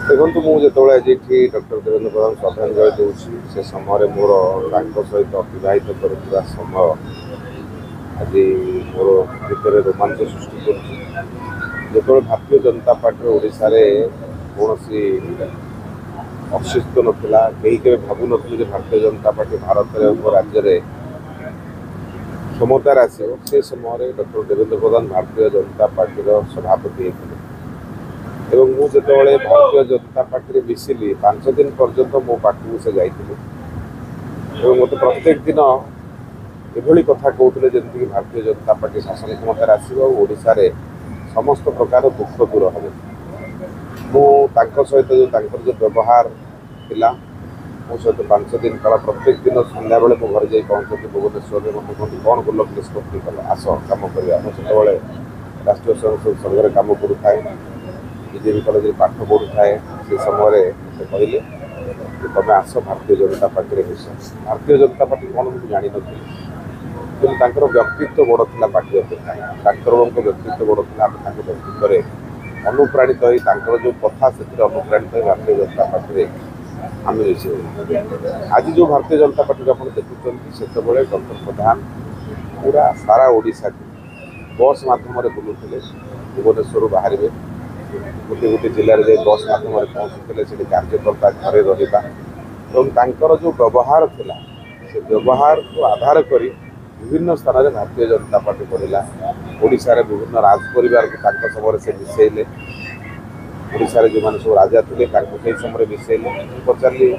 देखो मुझे आज डॉक्टर देवेंद्र प्रधान श्रद्धांजलि दूसरी से समय मोर सहित अतिबाहित कर समय आज मोर भितर रोमांच सृष्टि कर भारतीय जनता पार्टी ओडिशा रे कौन अस्तित्व नाला कहीं के भावु नी भारतीय जनता पार्टी भारत राज्य में क्षमतार आसो से समय डॉक्टर देवेंद्र प्रधान भारतीय जनता पार्टी सभापति एवं मुझे भारतीय जनता पार्टी मिसिली 5 दिन पर्यंत मो पार्टी से जाइए मत प्रत्येक दिन एभली कथा कहते जमीक भारतीय जनता पार्टी शासन क्षमतार आशा रे समस्त प्रकार दुख दूर हम सहित जो व्यवहार थिला मो सहित 5 दिन काल प्रत्येक दिन संध्या बेले मो घर जाई पहुँचती भुवनेश्वर में मत कहते कौन गोल निष्पत्ति कल आस कम कर राष्ट्रीय स्वयंसेवक संघ कम करुए बीजेपी कॉलेज पाठ पढ़ुए से समय कहले तुम आस Bharatiya Janata party miss Bharatiya Janata party कौन मुझे जानी कि व्यक्तित्व बड़ था पार्टी अपेक्षा डाक्तर बाबू व्यक्तित्व बड़ था व्यक्तित्व अनुप्राणित हो जो कथा से अनुप्राणित हो भारतीय जनता पार्टी आम मिसे आज जो भारतीय जनता पार्टी आप देखुं से डॉक्टर प्रधान पूरा सारा ओडिशा बस मध्यम बुलूले भुवनेश्वर बाहर गोटे गोटे जिले में बस मध्यम पहुँचुते से कार्यकर्ता घरे रहा जो व्यवहार थिला से व्यवहार को आधार कर विभिन्न स्थान में भारतीय जनता पार्टी बढ़ला ओडिशा रे विभिन्न राज परिवार को समय से मिसेले ओडिशा रे जो मैंने सब राजा थे से समय मिसेले पचारि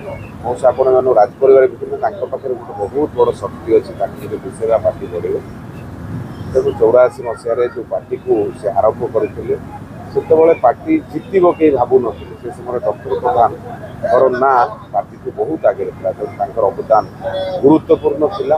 मौसा आपण मैंने राज परिवार विभिन्न पाखे बहुत बड़ शक्ति अच्छी मिसेवा पार्टी बढ़े तेणु 84 मसीह जो पार्टी को से आरंभ करते से पार्टी जितब कहीं भावु नी समय डॉक्टर प्रधान ना पार्टी को बहुत आगे था अवदान गुरुत्वपूर्ण थिला।